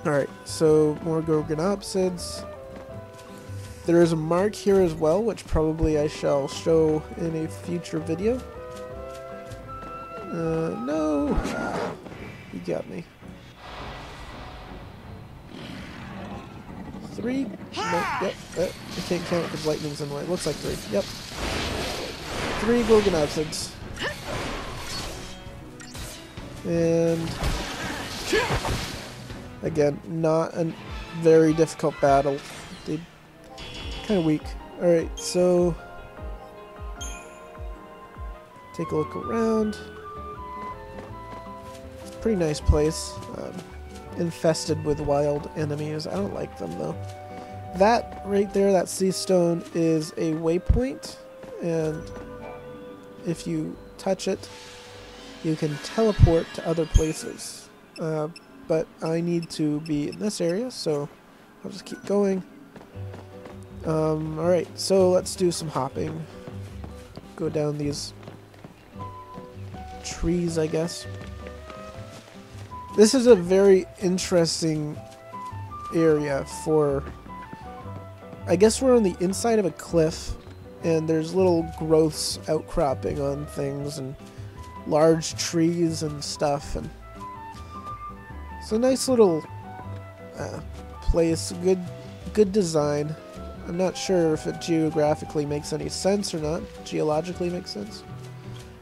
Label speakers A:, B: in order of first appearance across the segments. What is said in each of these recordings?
A: Alright, so more Gorgonopsids. There is a mark here as well, which probably I shall show in a future video. No! Ah, you got me. 3? No, yep. I can't count because lightning's in the way. It looks like 3. Yep. 3 Gorgonopsids. And again, not a very difficult battle. They kind of weak. Alright, so take a look around. It's a pretty nice place. Infested with wild enemies. I don't like them though. That right there, that sea stone, is a waypoint, and if you touch it, you can teleport to other places. But I need to be in this area, so I'll just keep going. Alright, so let's do some hopping. Go down these trees, I guess. This is a very interesting area for... I guess we're on the inside of a cliff, and there's little growths outcropping on things, and large trees and stuff, and it's a nice little place. Good design. I'm not sure if it geographically makes any sense or not. Geologically makes sense.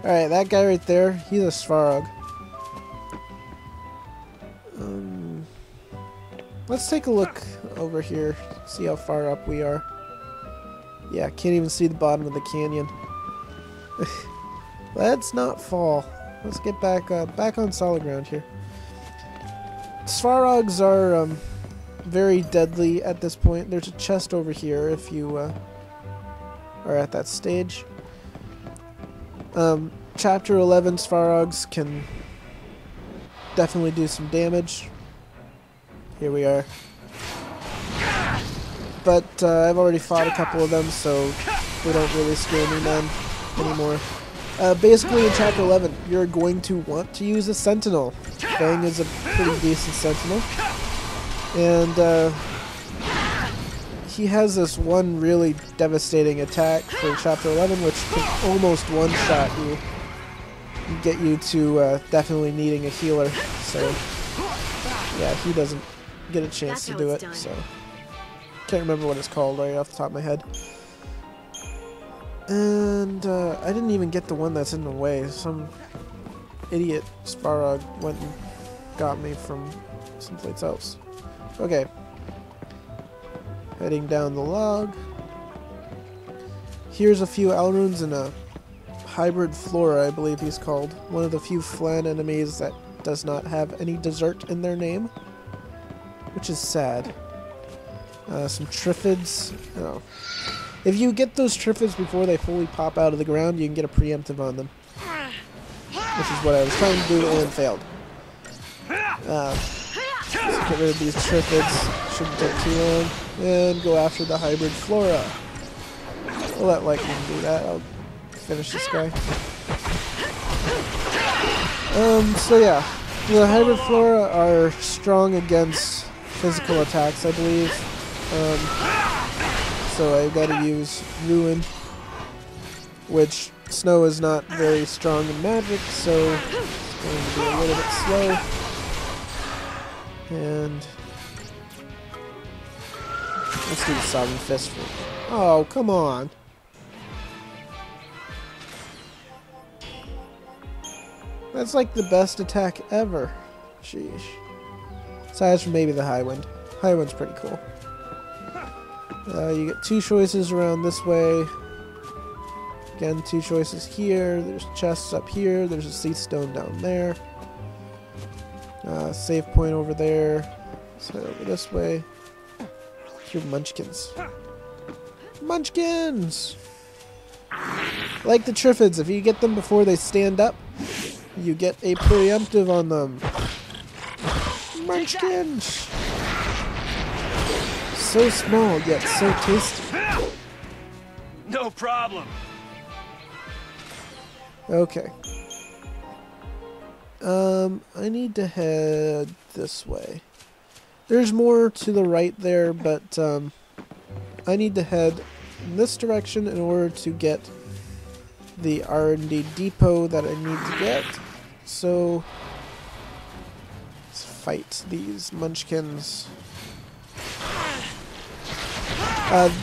A: Alright, that guy right there, he's a Svarog. Let's take a look over here, see how far up we are. Yeah, can't even see the bottom of the canyon. Let's not fall. Let's get back on solid ground here. Svarogs are very deadly at this point. There's a chest over here if you are at that stage. Chapter 11 Svarogs can definitely do some damage. Here we are. But I've already fought a couple of them, so they don't really scare me none anymore. Basically, in Chapter 11, you're going to want to use a Sentinel. Fang is a pretty decent Sentinel. And he has this one really devastating attack for Chapter 11, which can almost one-shot you and get you to definitely needing a healer. So, yeah, he doesn't get a chance to do it. So, can't remember what it's called right off the top of my head. And I didn't even get the one that's in the way. Some idiot Svarog went and got me from someplace else. Okay. Heading down the log. Here's a few Alrunes and a hybrid flora, I believe he's called. One of the few Flan enemies that does not have any dessert in their name, which is sad. Some Triffids. Oh. If you get those Triffids before they fully pop out of the ground, you can get a preemptive on them. Which is what I was trying to do and failed. Let's get rid of these Triffids. Shouldn't take too long. And go after the hybrid flora. We'll let lightning do that. I'll finish this guy. So yeah. The hybrid flora are strong against physical attacks, I believe. So I gotta use Ruin, which Snow is not very strong in magic, so it's going to be a little bit slow. And let's do the Sovereign Fist for... Oh, come on! That's like the best attack ever. Sheesh. Aside from maybe the High Wind. High Wind's pretty cool. You get 2 choices around this way. Again, 2 choices here. There's chests up here. There's a sea stone down there. Save point over there. So over this way. Here, Munchkins. Munchkins! Like the Triffids, if you get them before they stand up, you get a preemptive on them. Munchkins! So small, yet so tasty.
B: No problem.
A: Okay. I need to head this way. There's more to the right there, but I need to head in this direction in order to get the R&D Depot that I need to get. So let's fight these Munchkins.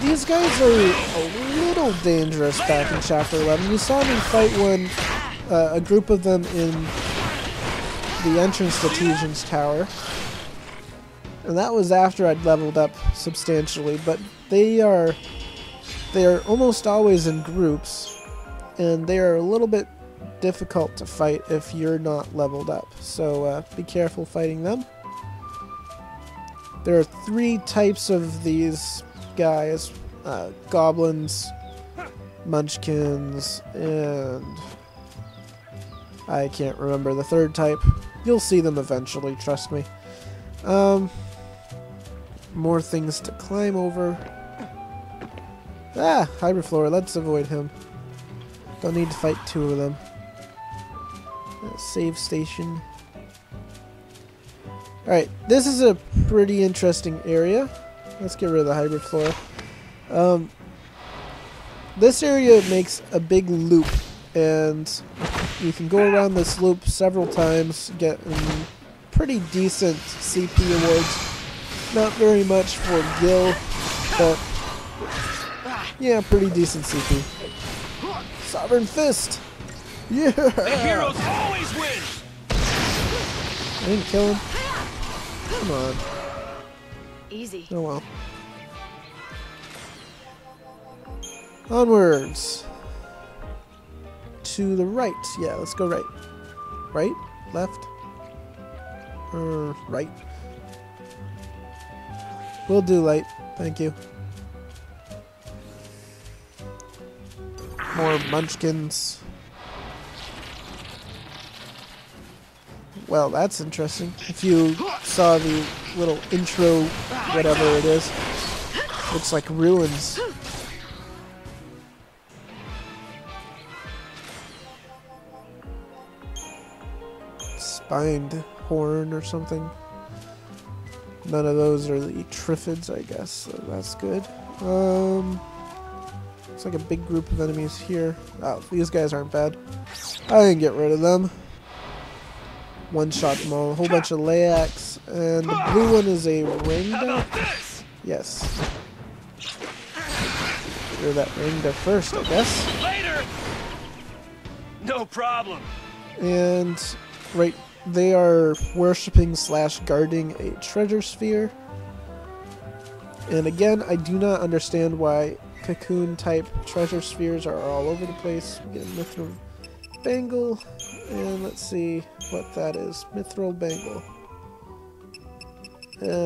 A: These guys are a little dangerous back in Chapter 11. You saw me fight one, a group of them in the entrance to Tejin's Tower. And that was after I'd leveled up substantially, but they are almost always in groups, and they are a little bit difficult to fight if you're not leveled up. So be careful fighting them. There are 3 types of these guys, goblins, munchkins, and I can't remember the 3rd type. You'll see them eventually, trust me. More things to climb over. Ah, Hyperflora, let's avoid him. Don't need to fight 2 of them. Save station. Alright, this is a pretty interesting area. Let's get rid of the Hyperflora. This area makes a big loop, and you can go around this loop several times, get pretty decent CP awards. Not very much for Gil, but yeah, pretty decent CP. Sovereign Fist! Yeah!
B: The heroes always win!
A: I didn't kill him. Come on.
C: Easy.
A: Oh well. Onwards. To the right. Yeah, let's go right. Right? Left? Right. We'll do light. Thank you. More munchkins. Well, that's interesting. If you saw the little intro, whatever it is, looks like ruins. Spined horn or something. None of those are the Triffids, I guess, so that's good. Looks like a big group of enemies here. Oh, these guys aren't bad. I can get rid of them. One-shot them all. A whole bunch of Layax. And the blue one is a Rangda? Yes. Get rid of that Rangda first, I guess.
B: Later! No problem.
A: And right, they are worshipping / guarding a treasure sphere. And again, I do not understand why cocoon type treasure spheres are all over the place. We get a mithril bangle, and let's see what that is. Mithril bangle.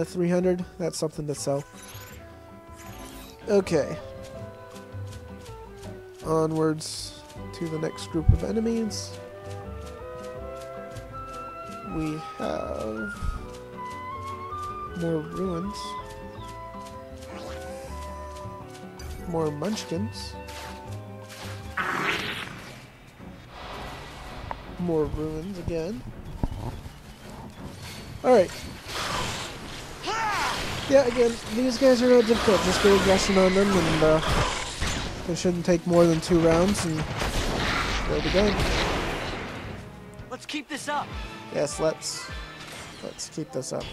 A: 300, that's something to sell. Okay. Onwards to the next group of enemies. We have more ruins. More munchkins. More ruins again. Alright. Yeah, again, these guys are not difficult. Just go aggression on them, and it shouldn't take more than 2 rounds, and they'll be done.
B: Let's keep this up.
A: Yes, let's keep this up.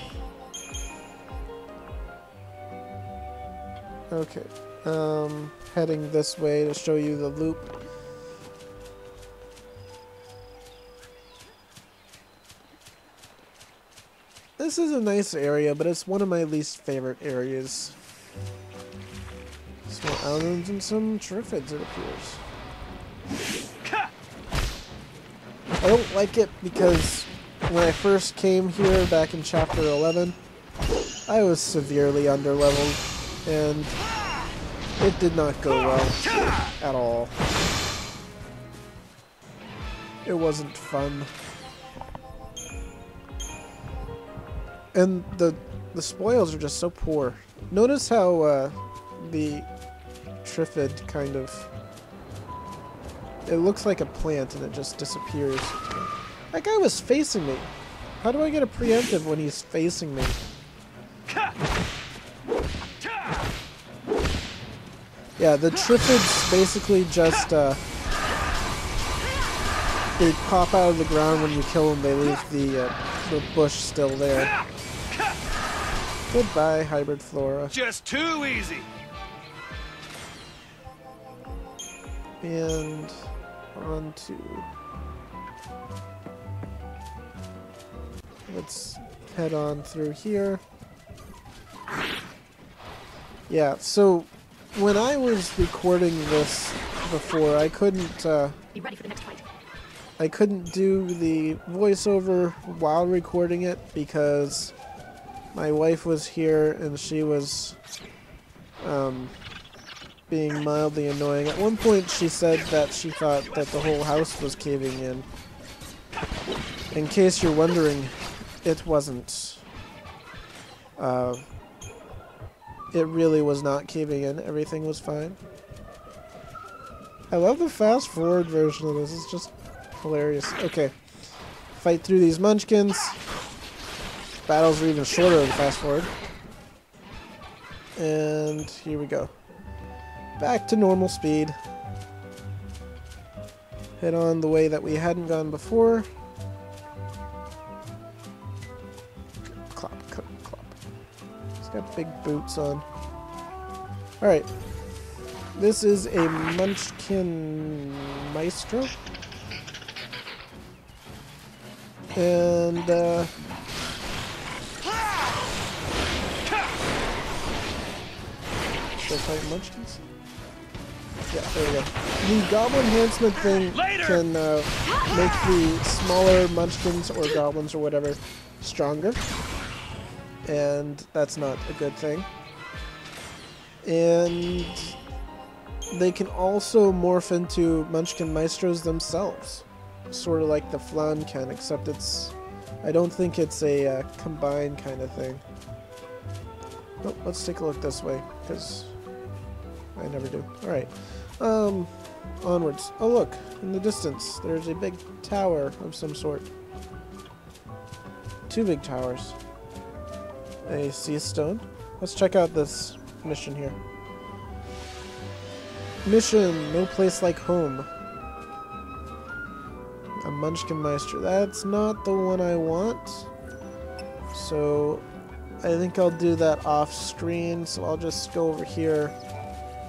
A: Okay. Heading this way to show you the loop. This is a nice area, but it's one of my least favorite areas. Some islands and some Triffids, it appears. I don't like it because when I first came here back in Chapter 11, I was severely underleveled, and it did not go well at all. It wasn't fun. And the spoils are just so poor. Notice how the Triffid kind of... It looks like a plant and it just disappears. That guy was facing me. How do I get a preemptive when he's facing me? Yeah, the Triffids basically just, they pop out of the ground when you kill them. They leave the bush still there. Goodbye, hybrid flora.
B: Just too easy.
A: And on to... Let's head on through here. Yeah, so when I was recording this before, I couldn't
C: Be ready for the next fight.
A: I couldn't do the voiceover while recording it because my wife was here and she was being mildly annoying. At one point she said that she thought that the whole house was caving in. In case you're wondering, it wasn't. It really was not caving in. Everything was fine. I love the fast forward version of this. It's just hilarious. Okay. Fight through these Munchkins. Battles are even shorter than fast forward. And here we go. Back to normal speed. Head on the way that we hadn't gone before. Clop, clop, clop. He's got big boots on. Alright. This is a Munchkin maestro. And, should I fight Munchkins? Yeah, there we go. The goblin enhancement thing can make the smaller Munchkins or goblins or whatever stronger. And that's not a good thing. And they can also morph into Munchkin Maestros themselves. Sort of like the Flan can, except it's... I don't think it's a combined kind of thing. Oh, let's take a look this way, because I never do. Alright. Onwards. Oh look, in the distance, there's a big tower of some sort. Two big towers. A sea stone. Let's check out this mission here. Mission, no place like home. A Munchkin Maestro. That's not the one I want. So I think I'll do that off screen. So I'll just go over here,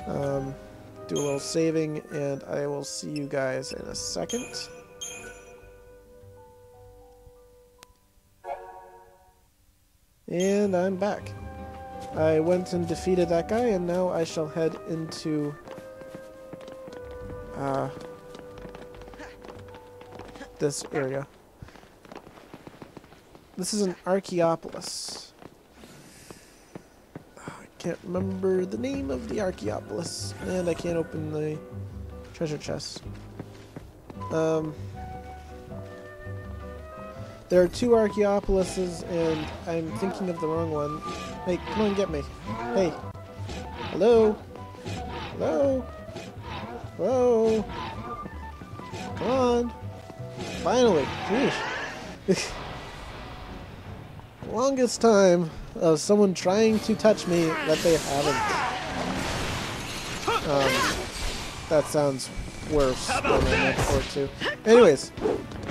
A: do a little saving, and I will see you guys in a second. And I'm back. I went and defeated that guy, and now I shall head into this area. This is an Archaeopolis. I can't remember the name of the Archaeopolis, and I can't open the treasure chest. There are two Archaeopolises, and I'm thinking of the wrong one. Hey, come on, get me. Hey. Hello? Hello? Hello? Come on. Finally. Jeez. Longest time of someone trying to touch me that they haven't. That sounds worse than I meant for it to. Anyways,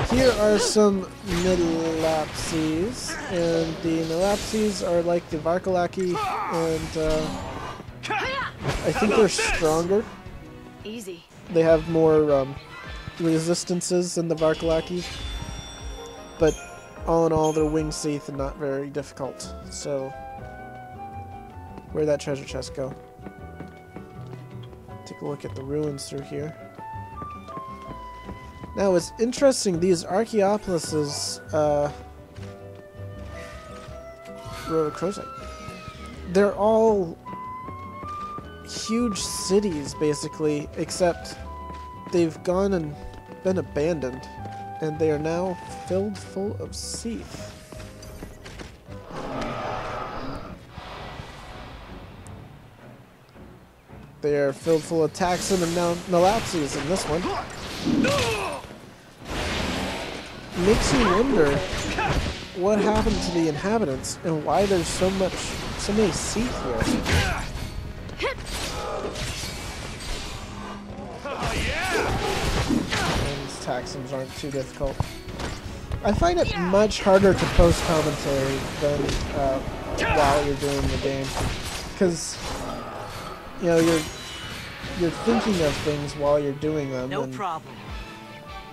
A: here are some Melapses, and the Melapses are like the Varkalaki, and I think they're stronger.
C: Easy.
A: They have more resistances than the Varkalaki, but all in all, they're winged Seath and not very difficult. So, where'd that treasure chest go? Take a look at the ruins through here. Now, it's interesting, these Archaeopolises, they're all huge cities, basically, except they've gone and been abandoned, and they are now filled full of Seath. They are filled full of Taxon and now Melapses in this one. Makes you wonder what happened to the inhabitants and why there's so many Seath here. taxons aren't too difficult. I find it much harder to post commentary than while you're doing the game, because you know you're thinking of things while you're doing them.
B: No
A: and
B: problem.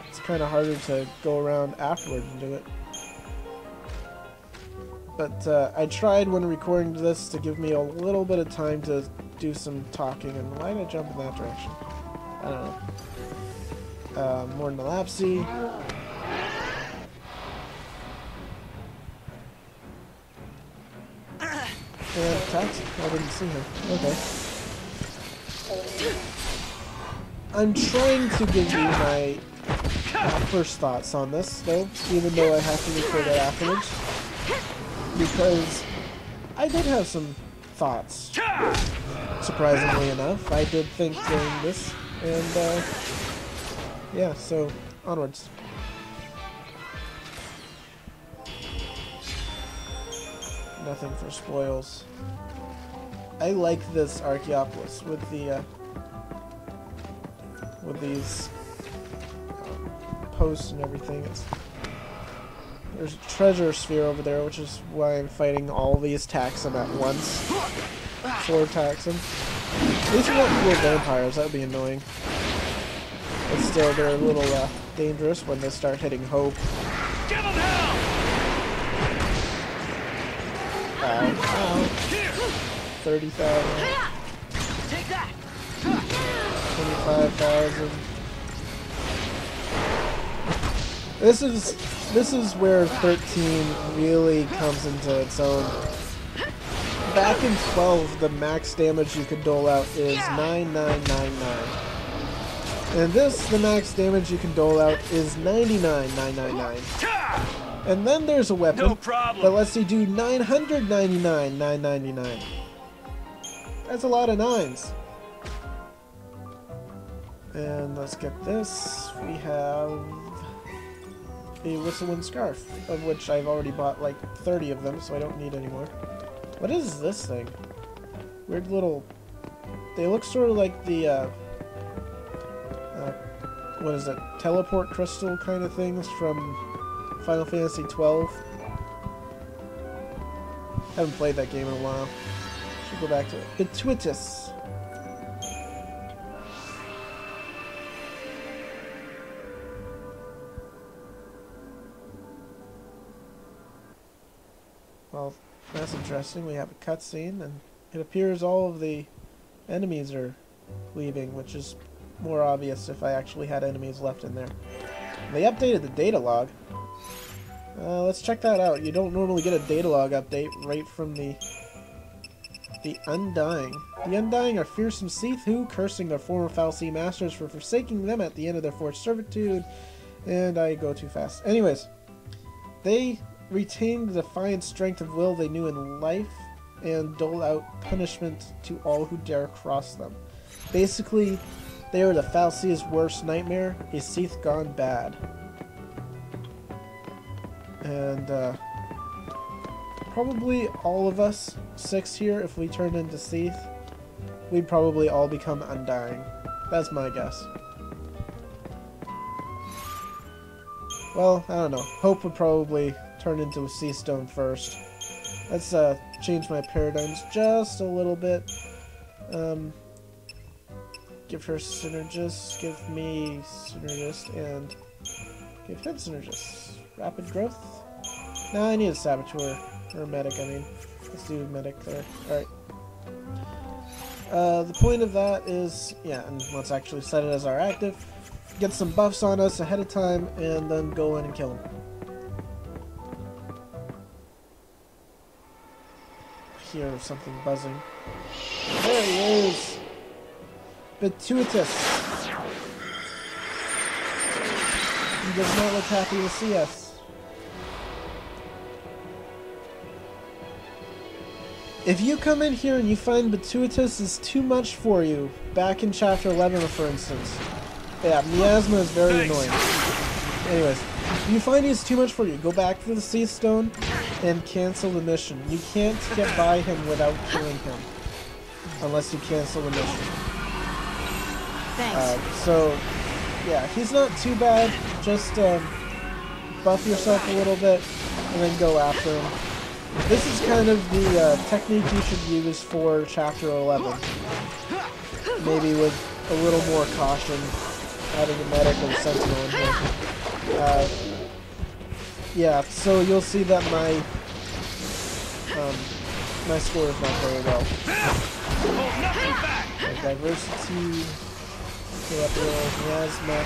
A: It's kind of harder to go around afterward and do it. But I tried when recording this to give me a little bit of time to do some talking, and why did I jump in that direction? I don't know. More Nalapsi. And taxi. I didn't see him. Okay. I'm trying to give you my first thoughts on this, though, even though I have to record it afterwards. Because I did have some thoughts, surprisingly enough. I did think during this, and yeah, so onwards. Nothing for spoils. I like this Archaeopolis with the with these posts and everything. There's a treasure sphere over there, which is why I'm fighting all these taxon at once. 4 taxon. These are not cool vampires, that would be annoying. But still, they're a little dangerous when they start hitting hope.
B: Give him hell!
A: Ow. 30,000.
B: Take that!
A: 25,000. This is where 13 really comes into its own. Back in 12, the max damage you could dole out is 9999. And this, the max damage you can dole out is 99999. And then there's a weapon that lets you do 999,999. That's a lot of 9s. And let's get this. We have a Whistlewind Scarf, of which I've already bought like 30 of them, so I don't need any more. What is this thing? Weird little... They look sort of like the, what is it? Teleport crystal kind of things from Final Fantasy XII. Haven't played that game in a while. Should go back to it. Gratuitous. Well, that's interesting. We have a cutscene, and it appears all of the enemies are leaving, which is more obvious if I actually had enemies left in there. They updated the data log. Let's check that out. You don't normally get a data log update right from the Undying. The Undying are fearsome Seath who, cursing their former foul sea masters for forsaking them at the end of their forced servitude. And I go too fast. Anyways, they retained the defiant strength of will they knew in life and dole out punishment to all who dare cross them. Basically, they are the foul sea's worst nightmare, a Seath gone bad. And probably all of us 6 here, if we turned into Seath, we'd probably all become Undying. That's my guess. Well, I don't know. Hope would probably turn into a sea stone first. Let's change my paradigms just a little bit. Give her Synergist, give me Synergist, and give him Synergist. Rapid growth? No, I need a Saboteur. Or Medic, I mean. Let's do Medic there. Alright. The point of that is, yeah, and let's actually set it as our active. Get some buffs on us ahead of time, and then go in and kill him. Hear something buzzing. There he is! Gratuitous! He does not look happy to see us. If you come in here and you find Gratuitous is too much for you, back in Chapter 11 for instance, yeah, Miasma is very annoying. Anyways, if you find he's too much for you, go back to the Sea Stone and cancel the mission. You can't get by him without killing him, unless you cancel the mission.
C: Thanks.
A: So, yeah, he's not too bad. just buff yourself a little bit and then go after him. This is kind of the technique you should use for Chapter 11. Maybe with a little more caution, adding a medic or sentinel in here. Yeah, so you'll see that my my score is not very well. Diversity, Archaeopolis, miasma.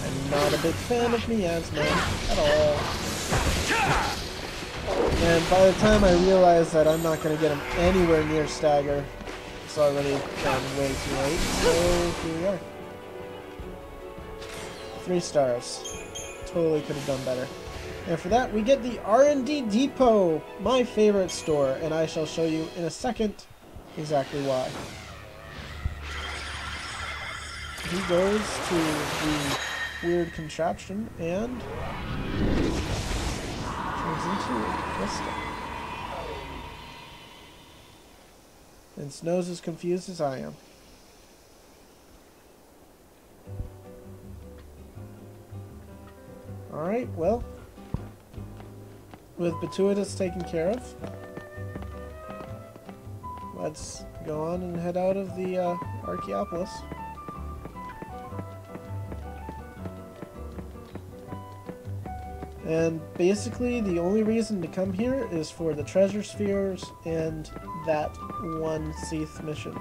A: I'm not a big fan of miasma at all. And by the time I realize that I'm not going to get him anywhere near stagger, it's already gone way too late. So here we are. 3 stars. Totally could have done better. And for that, we get the R&D Depot, my favorite store, and I shall show you in a second exactly why. He goes to the weird contraption and turns into a crystal. And Snow's as confused as I am. Alright, well, with Batuitas taken care of, let's go on and head out of the Archaeopolis. And basically the only reason to come here is for the treasure spheres and that one XIII mission.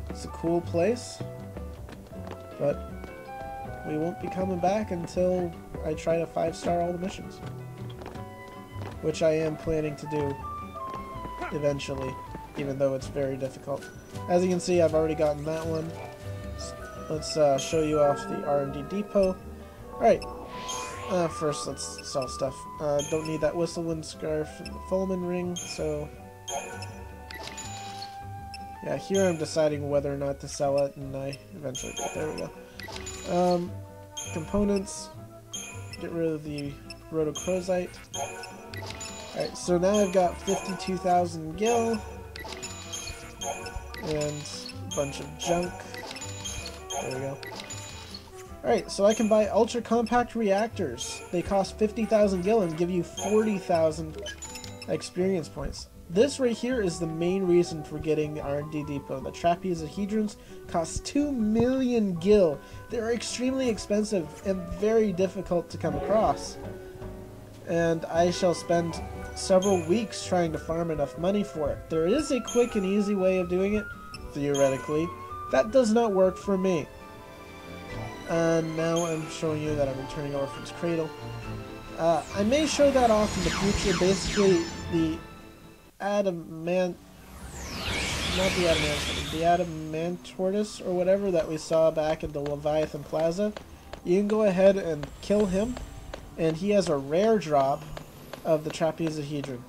A: It's a cool place, but we won't be coming back until I try to 5-star all the missions. Which I am planning to do eventually, even though it's very difficult. As you can see, I've already gotten that one. Let's show you off the R&D Depot. Alright, first let's sell stuff. Don't need that whistlewind scarf and the Fulman ring, so... yeah, here I'm deciding whether or not to sell it, and I eventually... there we go. Components. Get rid of the rhodochrosite. Alright, so now I've got 52,000 gil and a bunch of junk. There we go. Alright, so I can buy ultra compact reactors. They cost 50,000 gil and give you 40,000 experience points. This right here is the main reason for getting the R&D Depot. The trapezohedrons cost 2 million gil. They're extremely expensive and very difficult to come across. And I shall spend several weeks trying to farm enough money for it. There is a quick and easy way of doing it, theoretically. That does not work for me. And now I'm showing you that I'm returning Orphan's Cradle. I may show that off in the future. Basically, the Adamantortus or whatever that we saw back at the Leviathan Plaza. You can go ahead and kill him, and he has a rare drop of the trapezohedron.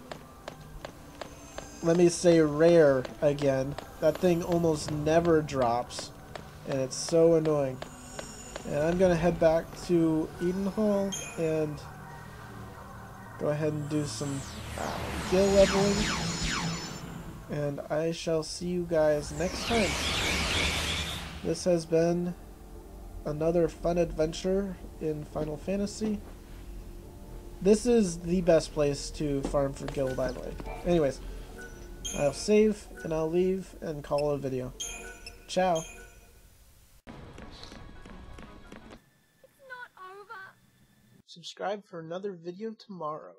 A: Let me say rare again. That thing almost never drops, and it's so annoying. And I'm gonna head back to Eden Hall and go ahead and do some gil leveling, and I shall see you guys next time. This has been another fun adventure in Final Fantasy. This is the best place to farm for gil, by the way. Anyways, I'll save and I'll leave and call it a video. Ciao. Subscribe for another video tomorrow.